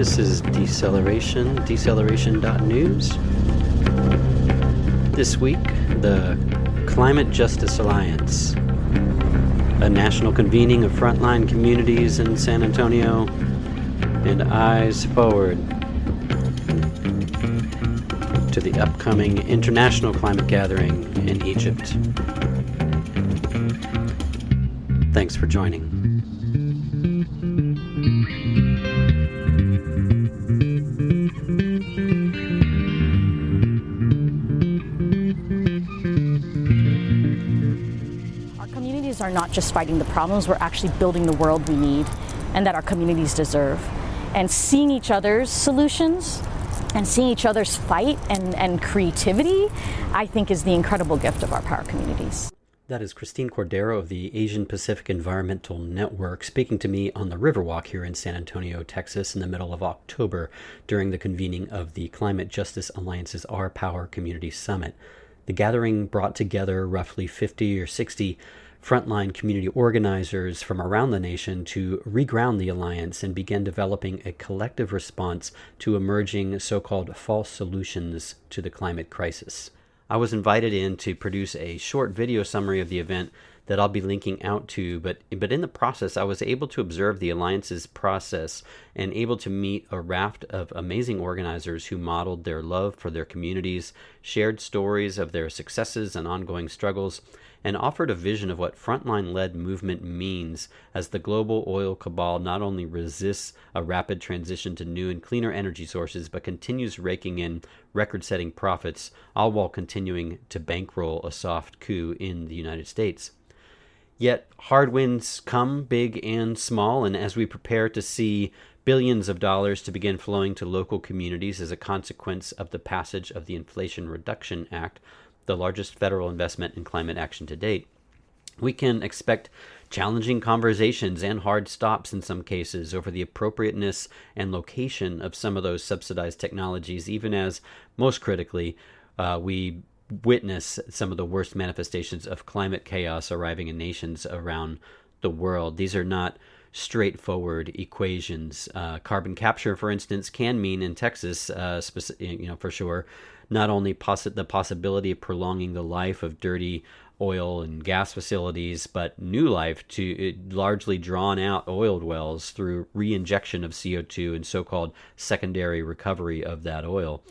This is Deceleration, deceleration.news. This week, the Climate Justice Alliance, a national convening of frontline communities in San Antonio, and eyes forward to the upcoming international climate gathering in Egypt. Thanks for joining. Are not just fighting the problems, we're actually building the world we need and that our communities deserve. And seeing each other's solutions and seeing each other's fight and creativity, I think is the incredible gift of our power communities. That is Christine Cordero of the Asian Pacific Environmental Network speaking to me on the Riverwalk here in San Antonio, Texas in the middle of October during the convening of the Climate Justice Alliance's Our Power Community Summit. The gathering brought together roughly 50 or 60 frontline community organizers from around the nation to reground the alliance and begin developing a collective response to emerging so-called false solutions to the climate crisis. I was invited in to produce a short video summary of the event that I'll be linking out to, but in the process I was able to observe the alliance's process and able to meet a raft of amazing organizers who modeled their love for their communities, shared stories of their successes and ongoing struggles, and offered a vision of what frontline-led movement means as the global oil cabal not only resists a rapid transition to new and cleaner energy sources, but continues raking in record-setting profits, all while continuing to bankroll a soft coup in the United States. Yet hard winds come big and small, and as we prepare to see billions of dollars to begin flowing to local communities as a consequence of the passage of the Inflation Reduction Act, the largest federal investment in climate action to date, we can expect challenging conversations and hard stops in some cases over the appropriateness and location of some of those subsidized technologies, even as, most critically, we witness some of the worst manifestations of climate chaos arriving in nations around the world. These are not straightforward equations. Carbon capture, for instance, can mean in Texas, for sure, not only the possibility of prolonging the life of dirty oil and gas facilities, but new life to largely drawn out oiled wells through reinjection of CO2 and so-called secondary recovery of that oil.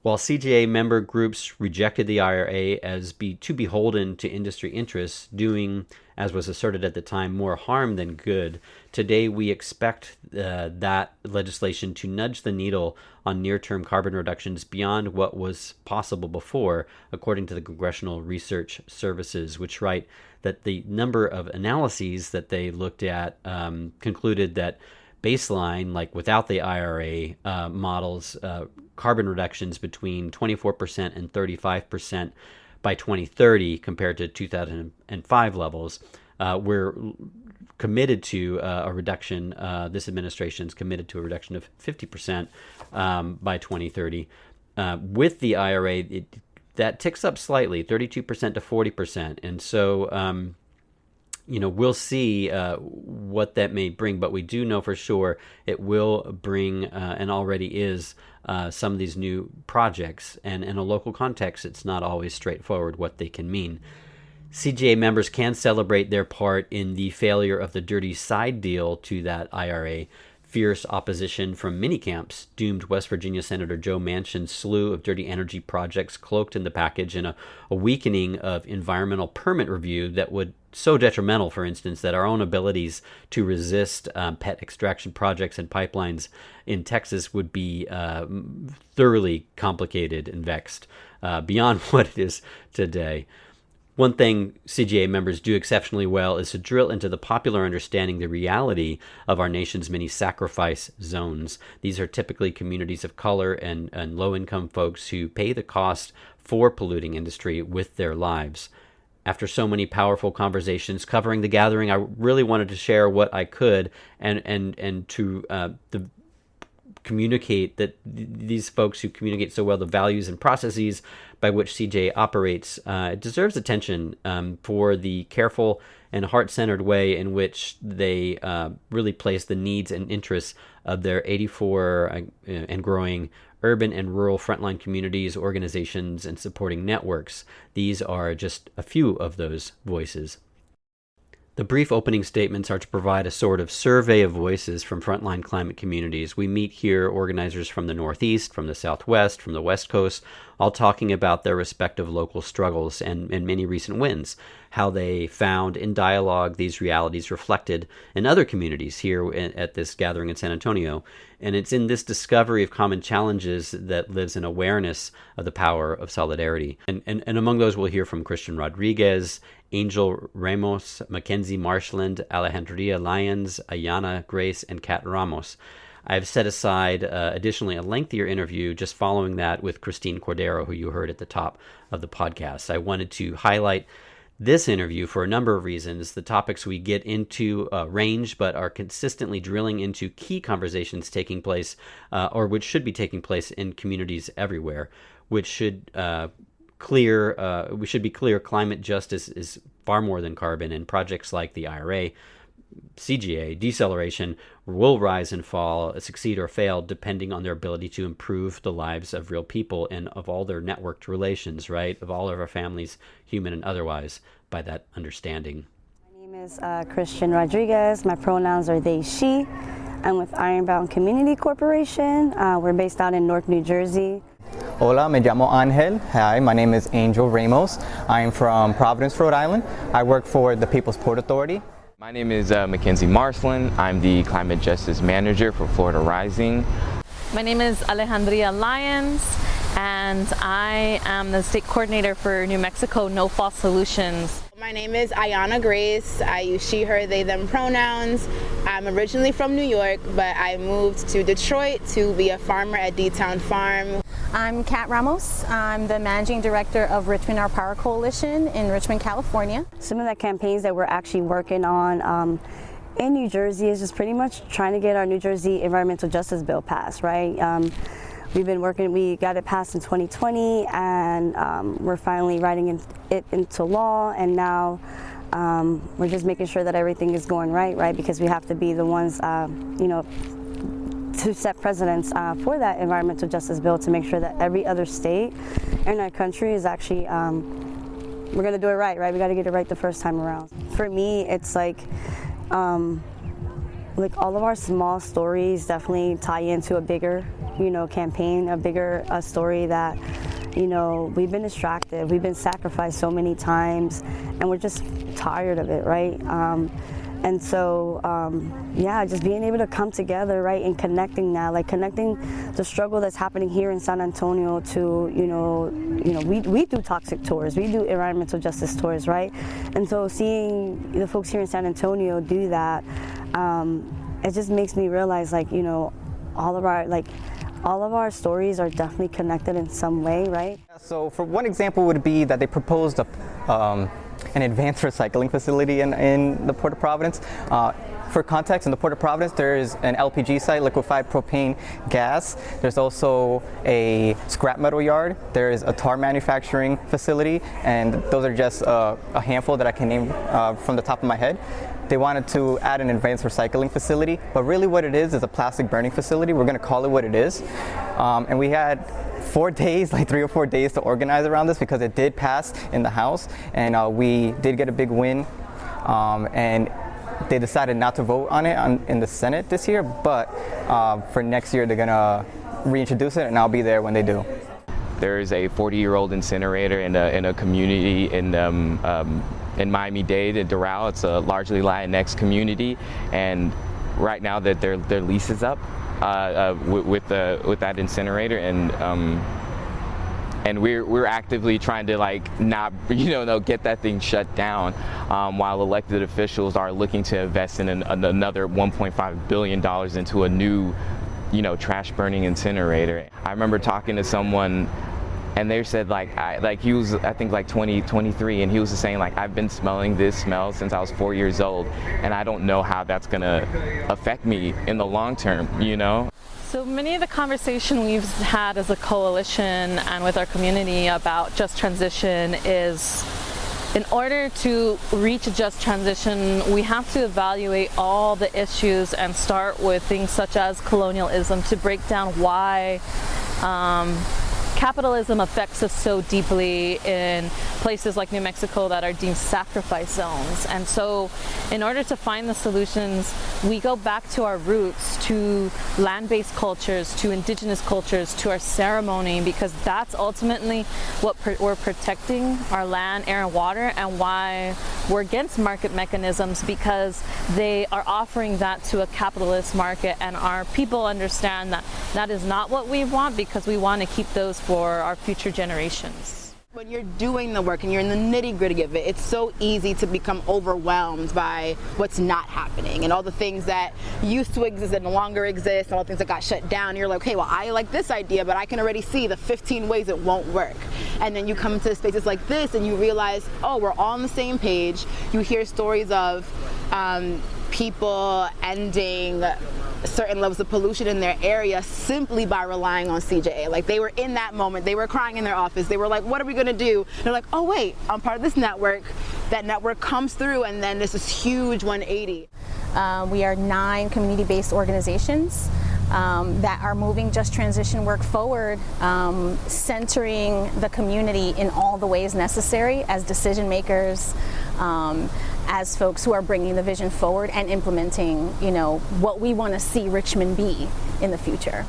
While CJA member groups rejected the IRA as too beholden to industry interests, doing, as was asserted at the time, more harm than good, today we expect that legislation to nudge the needle on near-term carbon reductions beyond what was possible before, according to the Congressional Research Services, which write that the number of analyses that they looked at concluded that baseline, like without the IRA models, carbon reductions between 24% and 35% by 2030 compared to 2005 levels. We're committed to a reduction, this administration's committed to a reduction of 50% by 2030. With the IRA, that ticks up slightly, 32% to 40%. And so, we'll see what that may bring, but we do know for sure it will bring, and already is, some of these new projects. And in a local context, it's not always straightforward what they can mean. CJA members can celebrate their part in the failure of the dirty side deal to that IRA. Fierce opposition from many camps doomed West Virginia Senator Joe Manchin's slew of dirty energy projects cloaked in the package, and a weakening of environmental permit review that would so detrimental, for instance, that our own abilities to resist pet extraction projects and pipelines in Texas would be thoroughly complicated and vexed beyond what it is today. One thing CJA members do exceptionally well is to drill into the popular understanding the reality of our nation's many sacrifice zones. These are typically communities of color and low-income folks who pay the cost for polluting industry with their lives. After so many powerful conversations covering the gathering, I really wanted to share what I could and to the communicate, that these folks who communicate so well the values and processes by which CJ operates, it deserves attention for the careful and heart-centered way in which they really place the needs and interests of their 84 and growing urban and rural frontline communities, organizations, and supporting networks. These are just a few of those voices. The brief opening statements are to provide a sort of survey of voices from frontline climate communities. We meet here organizers from the Northeast, from the Southwest, from the West Coast, all talking about their respective local struggles and many recent wins, how they found in dialogue these realities reflected in other communities here at this gathering in San Antonio. And it's in this discovery of common challenges that lives an awareness of the power of solidarity. And among those, we'll hear from Christian Rodriguez, Angel Ramos, Mackenzie Marshland, Alejandria Lyons, Ayana Grace, and Katt Ramos. I've set aside, additionally, a lengthier interview just following that with Christine Cordero, who you heard at the top of the podcast. I wanted to highlight this interview for a number of reasons. The topics we get into range, but are consistently drilling into key conversations taking place, or which should be taking place in communities everywhere, which should we should be clear climate justice is far more than carbon, and projects like the IRA, CGA, deceleration will rise and fall, succeed or fail, depending on their ability to improve the lives of real people and of all their networked relations, right? Of all of our families, human and otherwise, by that understanding. My name is Christian Rodriguez. My pronouns are they, she. I'm with Ironbound Community Corporation. We're based out in Newark, New Jersey. Hola, me llamo Ángel. Hi, my name is Angel Ramos. I am from Providence, Rhode Island. I work for the People's Port Authority. My name is Mackenzie Marshland. I'm the Climate Justice Manager for Florida Rising. My name is Alejandria Lyons, and I am the State Coordinator for New Mexico No Fault Solutions. My name is Ayana Grace. I use she, her, they, them pronouns. I'm originally from New York, but I moved to Detroit to be a farmer at D-Town Farm. I'm Katt Ramos. I'm the Managing Director of Richmond Our Power Coalition in Richmond, California. Some of the campaigns that we're actually working on in New Jersey is just pretty much trying to get our New Jersey Environmental Justice Bill passed, right? We've been working, we got it passed in 2020, and we're finally writing it into law, and now we're just making sure that everything is going right? Because we have to be the ones, to set precedents for that environmental justice bill to make sure that every other state in our country is actually, we're gonna do it right? We gotta get it right the first time around. For me, it's like all of our small stories definitely tie into a bigger, campaign, a bigger story that, we've been distracted, we've been sacrificed so many times, and we're just tired of it, right? And so, just being able to come together, right, and connecting that, connecting the struggle that's happening here in San Antonio to, we do toxic tours, we do environmental justice tours, right? And so seeing the folks here in San Antonio do that, it just makes me realize, all of our stories are definitely connected in some way, right? So for one example would be that they proposed an advanced recycling facility in the Port of Providence. For context, in the Port of Providence, there is an LPG site, liquefied propane gas. There's also a scrap metal yard. There is a tar manufacturing facility, and those are just a handful that I can name from the top of my head. They wanted to add an advanced recycling facility, but really what it is a plastic burning facility. We're going to call it what it is. And we had 4 days, 3 or 4 days to organize around this because it did pass in the House, and we did get a big win. And they decided not to vote on it in the Senate this year, but for next year they're going to reintroduce it, and I'll be there when they do. There is a 40-year-old incinerator in a community in Miami-Dade, in Doral. It's a largely Latinx community, and right now that their lease is up with that incinerator, and we're actively trying to not get that thing shut down, while elected officials are looking to invest in another $1.5 billion into a new trash burning incinerator. I remember talking to someone, and they said he was, I think, 23, and he was saying I've been smelling this smell since I was 4 years old, and I don't know how that's gonna affect me in the long term, So many of the conversation we've had as a coalition and with our community about just transition is, in order to reach a just transition, we have to evaluate all the issues and start with things such as colonialism to break down why capitalism affects us so deeply in places like New Mexico that are deemed sacrifice zones. And so in order to find the solutions, we go back to our roots, to land-based cultures, to indigenous cultures, to our ceremony, because that's ultimately what we're protecting, our land, air, and water, and why we're against market mechanisms, because they are offering that to a capitalist market, and our people understand that that is not what we want, because we want to keep those for our future generations. When you're doing the work and you're in the nitty-gritty of it, it's so easy to become overwhelmed by what's not happening and all the things that used to exist and no longer exist, and all the things that got shut down. You're like, hey, well, I like this idea, but I can already see the 15 ways it won't work. And then you come into spaces like this and you realize, oh, we're all on the same page. You hear stories of people ending certain levels of pollution in their area simply by relying on CJA. Like, they were in that moment, they were crying in their office, they were like, what are we gonna do? They're like, oh wait, I'm part of this network. That network comes through, and then there's this huge 180. We are 9 community-based organizations that are moving just transition work forward, centering the community in all the ways necessary as decision makers, as folks who are bringing the vision forward and implementing, what we want to see Richmond be in the future.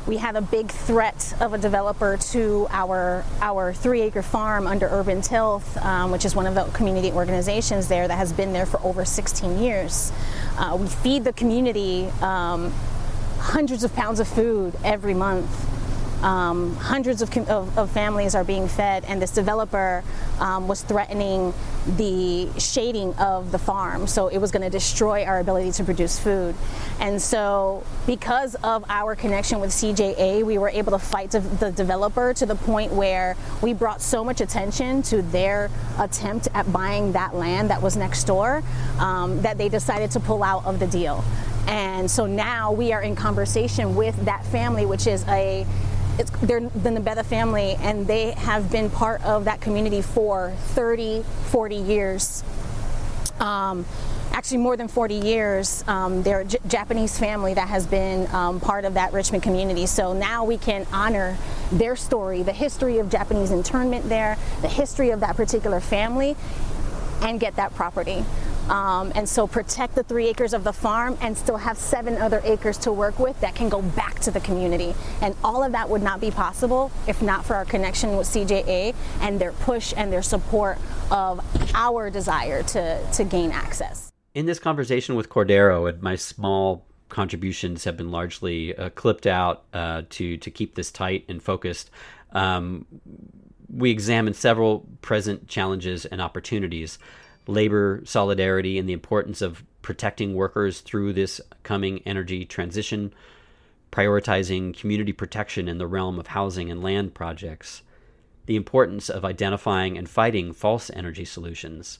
We had a big threat of a developer to our 3-acre farm under Urban Tilth, which is one of the community organizations there that has been there for over 16 years. We feed the community hundreds of pounds of food every month. Hundreds of families are being fed, and this developer was threatening the shading of the farm, so it was going to destroy our ability to produce food. And so because of our connection with CJA, we were able to fight the developer to the point where we brought so much attention to their attempt at buying that land that was next door, that they decided to pull out of the deal. And so now we are in conversation with that family, which is they're the Nebeda family, and they have been part of that community for 30, 40 years. Actually more than 40 years. They're a Japanese family that has been part of that Richmond community. So now we can honor their story, the history of Japanese internment there, the history of that particular family, and get that property. And so protect the 3 acres of the farm and still have 7 other acres to work with that can go back to the community. And all of that would not be possible if not for our connection with CJA and their push and their support of our desire to gain access. In this conversation with Cordero, and my small contributions have been largely clipped out to keep this tight and focused, we examined several present challenges and opportunities. Labor solidarity and the importance of protecting workers through this coming energy transition, prioritizing community protection in the realm of housing and land projects, the importance of identifying and fighting false energy solutions,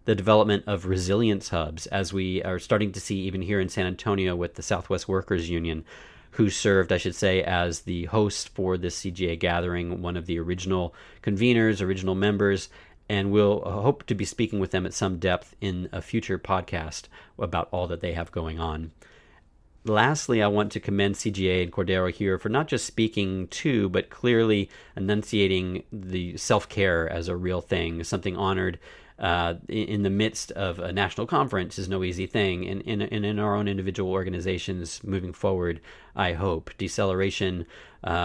the development of resilience hubs, as we are starting to see even here in San Antonio with the Southwest Workers Union, who served, I should say, as the host for this CGA gathering, one of the original conveners, original members, and we'll hope to be speaking with them at some depth in a future podcast about all that they have going on. Lastly, I want to commend CGA and Cordero here for not just speaking to, but clearly enunciating the self-care as a real thing, something honored in the midst of a national conference is no easy thing. And in our own individual organizations moving forward, I hope. Deceleration,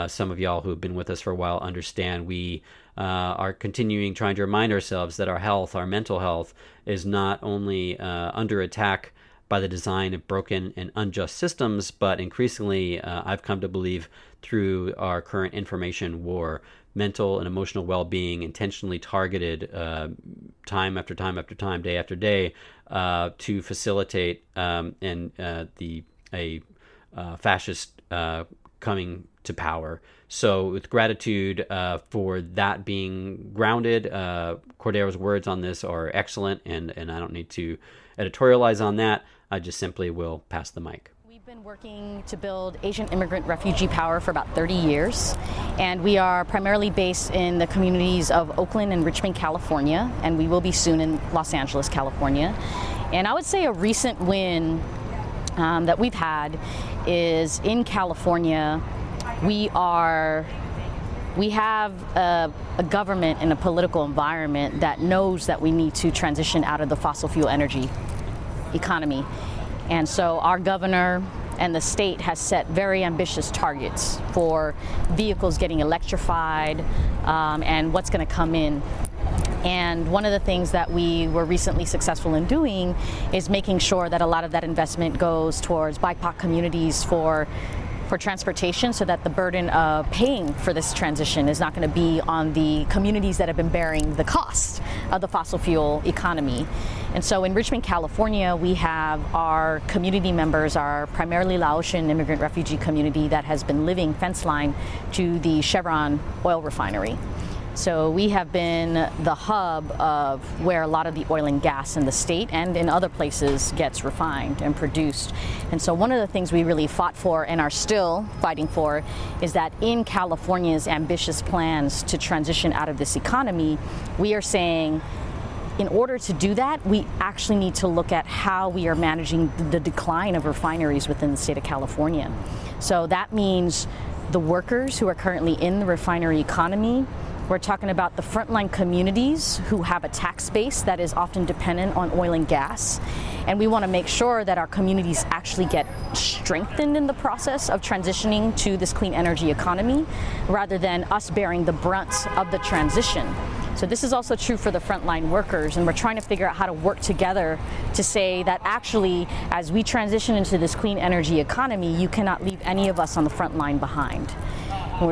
some of y'all who have been with us for a while understand we are continuing trying to remind ourselves that our health, our mental health, is not only under attack by the design of broken and unjust systems, but increasingly, I've come to believe through our current information war, mental and emotional well-being intentionally targeted time after time after time, day after day, to facilitate a fascist coming to power. So with gratitude for that being grounded, Cordero's words on this are excellent, and I don't need to editorialize on that. I just simply will pass the mic. We We've been working to build Asian immigrant refugee power for about 30 years, and we are primarily based in the communities of Oakland and Richmond, California, and we will be soon in Los Angeles, California. And I would say a recent win that we've had is in California. We have a government and a political environment that knows that we need to transition out of the fossil fuel energy economy. And so our governor and the state has set very ambitious targets for vehicles getting electrified and what's going to come in. And one of the things that we were recently successful in doing is making sure that a lot of that investment goes towards BIPOC communities for transportation, so that the burden of paying for this transition is not going to be on the communities that have been bearing the cost of the fossil fuel economy. And so in Richmond, California, we have our community members, our primarily Laotian immigrant refugee community that has been living fence line to the Chevron oil refinery. So we have been the hub of where a lot of the oil and gas in the state and in other places gets refined and produced. And so one of the things we really fought for and are still fighting for is that in California's ambitious plans to transition out of this economy, we are saying in order to do that, we actually need to look at how we are managing the decline of refineries within the state of California. So that means the workers who are currently in the refinery economy. We're talking about the frontline communities who have a tax base that is often dependent on oil and gas. And we want to make sure that our communities actually get strengthened in the process of transitioning to this clean energy economy, rather than us bearing the brunt of the transition. So this is also true for the frontline workers, and we're trying to figure out how to work together to say that actually, as we transition into this clean energy economy, you cannot leave any of us on the front line behind.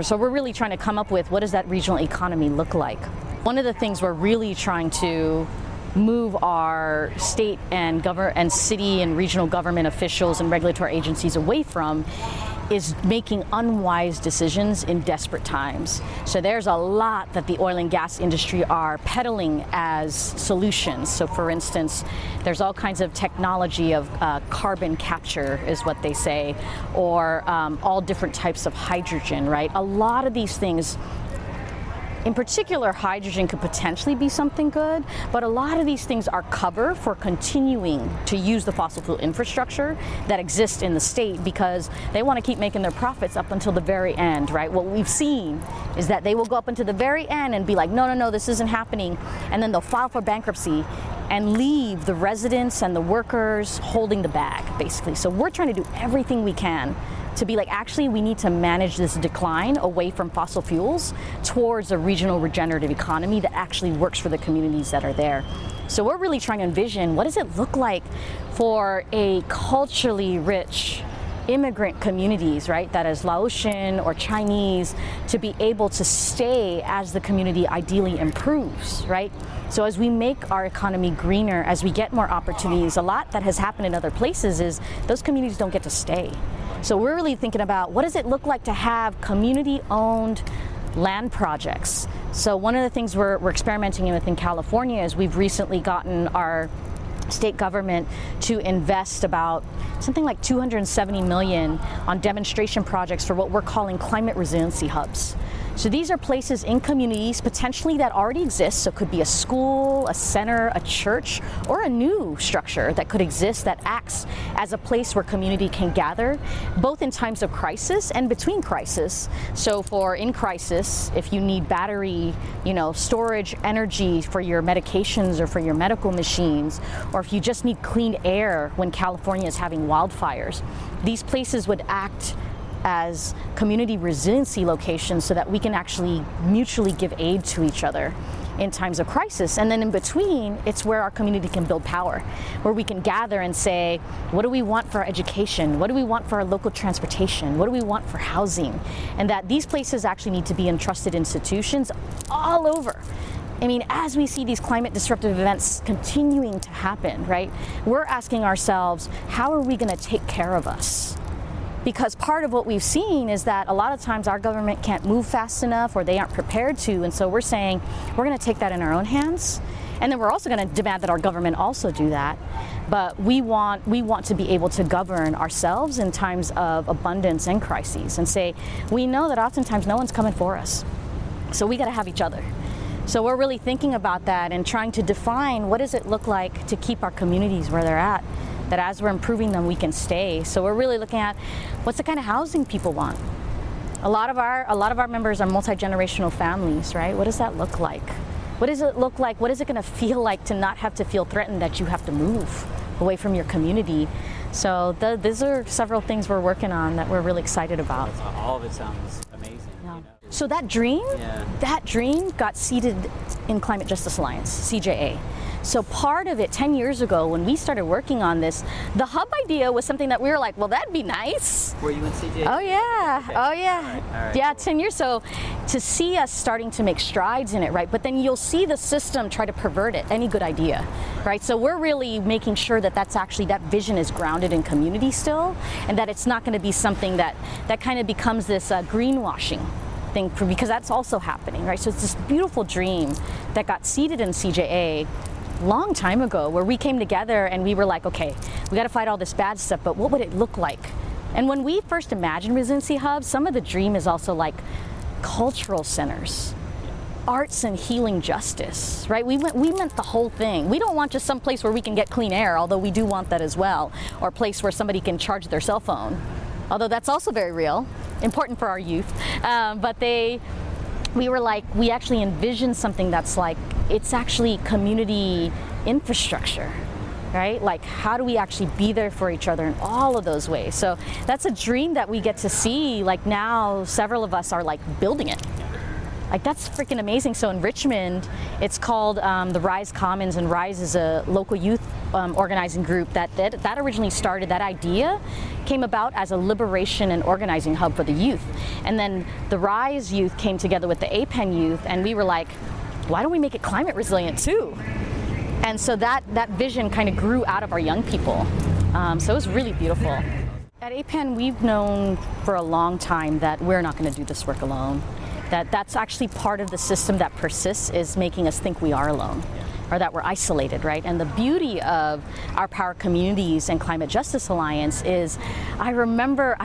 So we're really trying to come up with, what does that regional economy look like? One of the things we're really trying to move our state and city and regional government officials and regulatory agencies away from is making unwise decisions in desperate times. So there's a lot that the oil and gas industry are peddling as solutions. So for instance, there's all kinds of technology of carbon capture is what they say, or all different types of hydrogen, right? A lot of these things, in particular, hydrogen could potentially be something good, but a lot of these things are cover for continuing to use the fossil fuel infrastructure that exists in the state, because they want to keep making their profits up until the very end, right? What we've seen is that they will go up until the very end and be like, no, this isn't happening. And then they'll file for bankruptcy and leave the residents and the workers holding the bag, basically. So we're trying to do everything we can to be like, actually, we need to manage this decline away from fossil fuels towards a regional regenerative economy that actually works for the communities that are there. So we're really trying to envision, what does it look like for a culturally rich immigrant communities, right, that is Laotian or Chinese, to be able to stay as the community ideally improves, right? So as we make our economy greener, as we get more opportunities, a lot that has happened in other places is those communities don't get to stay. So we're really thinking about, what does it look like to have community-owned land projects? So one of the things we're experimenting with in California is we've recently gotten our state government to invest about something like $270 million on demonstration projects for what we're calling climate resiliency hubs. So these are places in communities potentially that already exist. So it could be a school, a center, a church, or a new structure that could exist that acts as a place where community can gather, both in times of crisis and between crisis. So for in crisis, if you need battery, storage energy for your medications or for your medical machines, or if you just need clean air when California is having wildfires, these places would act as community resiliency locations so that we can actually mutually give aid to each other in times of crisis. And then in between, it's where our community can build power, where we can gather and say, what do we want for our education? What do we want for our local transportation? What do we want for housing? And that these places actually need to be entrusted institutions all over. I mean, as we see these climate disruptive events continuing to happen, right, we're asking ourselves, how are we going to take care of us? Because part of what we've seen is that a lot of times our government can't move fast enough, or they aren't prepared to. And so we're saying we're going to take that in our own hands, And then we're also going to demand that our government also do that. But we want to be able to govern ourselves in times of abundance and crises and say, we know that oftentimes no one's coming for us. So we got to have each other. So we're really thinking about that and trying to define what does it look like to keep our communities where they're at, that as we're improving them, we can stay. So we're really looking at what's the kind of housing people want. A lot of our members are multi-generational families, right? What does that look like? What does it look like? What is it going to feel like to not have to feel threatened that you have to move away from your community? So these are several things we're working on that we're really excited about. All of it sounds amazing. Yeah. You know? So that dream got seeded in Climate Justice Alliance, CJA. So part of it, 10 years ago, when we started working on this, the hub idea was something that we were like, well, that'd be nice. Were you in CJ? Oh yeah, Okay. oh yeah. All right. Yeah, 10 years. So to see us starting to make strides in it, right? But then you'll see the system try to pervert it, any good idea, right? So we're really making sure that that vision is grounded in community still, and that it's not going to be something that kind of becomes this greenwashing thing, because that's also happening, right? So it's this beautiful dream that got seeded in CJA long time ago, where we came together and we were like, okay, we got to fight all this bad stuff, but what would it look like? And when we first imagined resiliency hubs, some of the dream is also like cultural centers, arts and healing justice, right? We meant the whole thing. We don't want just some place where we can get clean air, although we do want that as well, or a place where somebody can charge their cell phone, although that's also very real, important for our youth. We actually envisioned something that's like, it's actually community infrastructure, right? Like, how do we actually be there for each other in all of those ways? So that's a dream that we get to see. Like, now several of us are like building it. Like, that's freaking amazing. So in Richmond, it's called the Rise Commons, and Rise is a local youth organizing group that originally started, that idea came about as a liberation and organizing hub for the youth. And then the Rise youth came together with the APEN youth, and we were like, why don't we make it climate resilient too? And so that vision kind of grew out of our young people. So it was really beautiful. At APEN, we've known for a long time that we're not going to do this work alone. That's actually part of the system that persists, is making us think we are alone, or that we're isolated, right? And the beauty of our power communities and Climate Justice Alliance is, I remember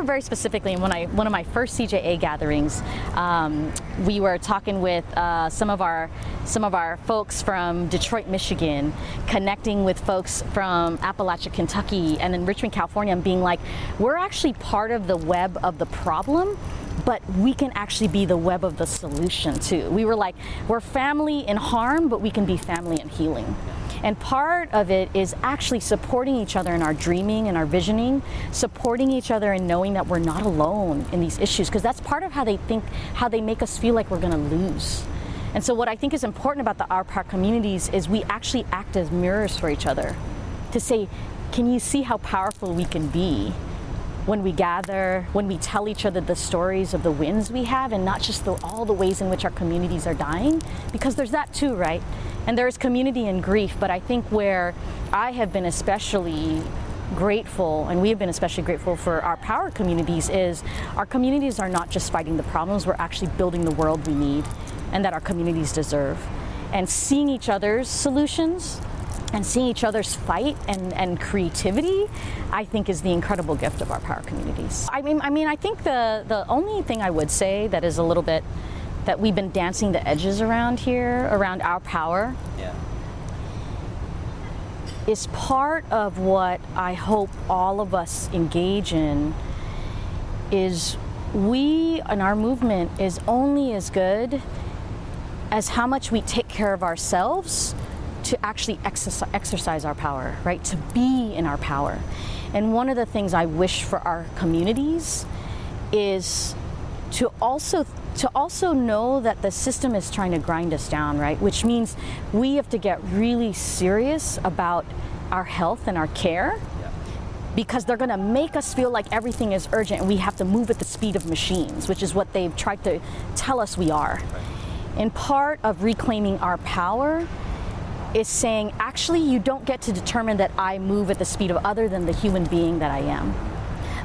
very specifically in one of my first CJA gatherings, we were talking with some of our folks from Detroit, Michigan, connecting with folks from Appalachia, Kentucky, and in Richmond, California, and being like, we're actually part of the web of the problem, but we can actually be the web of the solution too. We were like, we're family in harm, but we can be family in healing. And part of it is actually supporting each other in our dreaming and our visioning, supporting each other in knowing that we're not alone in these issues, because that's part of how they make us feel like we're gonna lose. And so what I think is important about our power communities is we actually act as mirrors for each other to say, can you see how powerful we can be when we gather, when we tell each other the stories of the wins we have, and not just all the ways in which our communities are dying, because there's that too, right? And there's community in grief, but I think where I have been especially grateful, and we have been especially grateful for our power communities, is our communities are not just fighting the problems, we're actually building the world we need and that our communities deserve. And seeing each other's solutions and seeing each other's fight and creativity, I think, is the incredible gift of our power communities. I mean, I think the only thing I would say that is a little bit that we've been dancing the edges around here, around our power, is part of what I hope all of us engage in, is we and our movement is only as good as how much we take care of ourselves to actually exercise our power, right? To be in our power. And one of the things I wish for our communities is to also know that the system is trying to grind us down, right? Which means we have to get really serious about our health and our care, because they're gonna make us feel like everything is urgent and we have to move at the speed of machines, which is what they've tried to tell us we are. And part of reclaiming our power is saying, actually, you don't get to determine that I move at the speed of other than the human being that I am.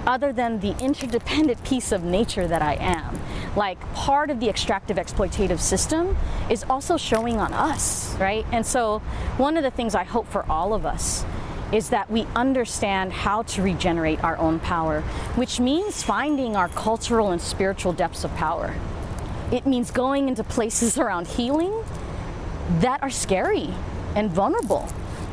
other than the interdependent piece of nature that I am. Like, part of the extractive exploitative system is also showing on us, right? And so one of the things I hope for all of us is that we understand how to regenerate our own power, which means finding our cultural and spiritual depths of power. It means going into places around healing that are scary and vulnerable,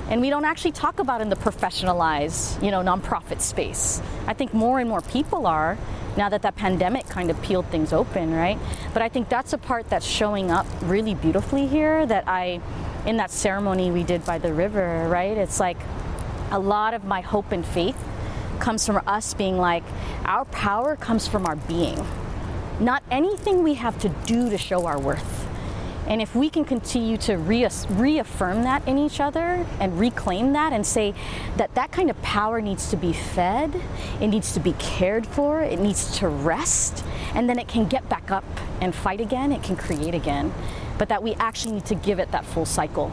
and we don't actually talk about in the professionalized, nonprofit space. I think more and more people are, now that pandemic kind of peeled things open, right? But I think that's a part that's showing up really beautifully here, in that ceremony we did by the river, right? It's like a lot of my hope and faith comes from us being like, our power comes from our being, not anything we have to do to show our worth. And if we can continue to reaffirm that in each other and reclaim that and say that kind of power needs to be fed, it needs to be cared for, it needs to rest, and then it can get back up and fight again, it can create again, but that we actually need to give it that full cycle.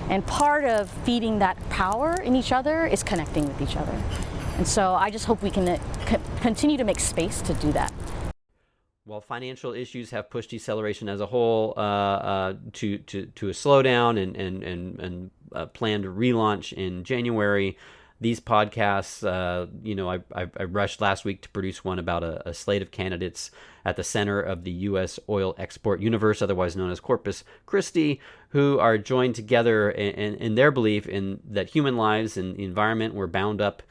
And part of feeding that power in each other is connecting with each other. And so I just hope we can continue to make space to do that. While financial issues have pushed Deceleration as a whole to a slowdown and planned relaunch in January, these podcasts, I rushed last week to produce one about a slate of candidates at the center of the U.S. oil export universe, otherwise known as Corpus Christi, who are joined together in their belief in that human lives and the environment we're bound up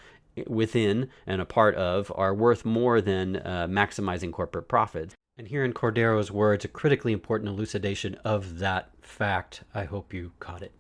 within and a part of are worth more than maximizing corporate profits. And here in Cordero's words, a critically important elucidation of that fact. I hope you caught it.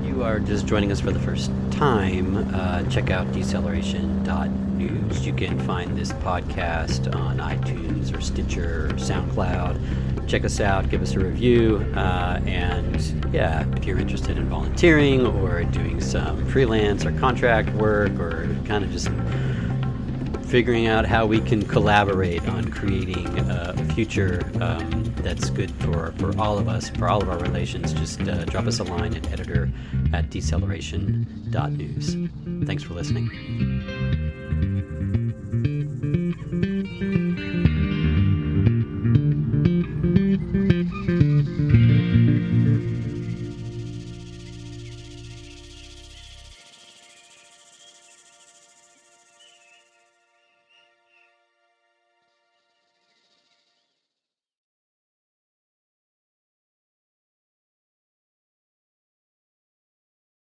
You are just joining us for the first time, check out Deceleration.news. You can find this podcast on iTunes or Stitcher or SoundCloud. Check us out, give us a review, and yeah, if you're interested in volunteering or doing some freelance or contract work or kind of just figuring out how we can collaborate on creating a future that's good for all of us, for all of our relations, just drop us a line at editor@deceleration.news. Thanks for listening.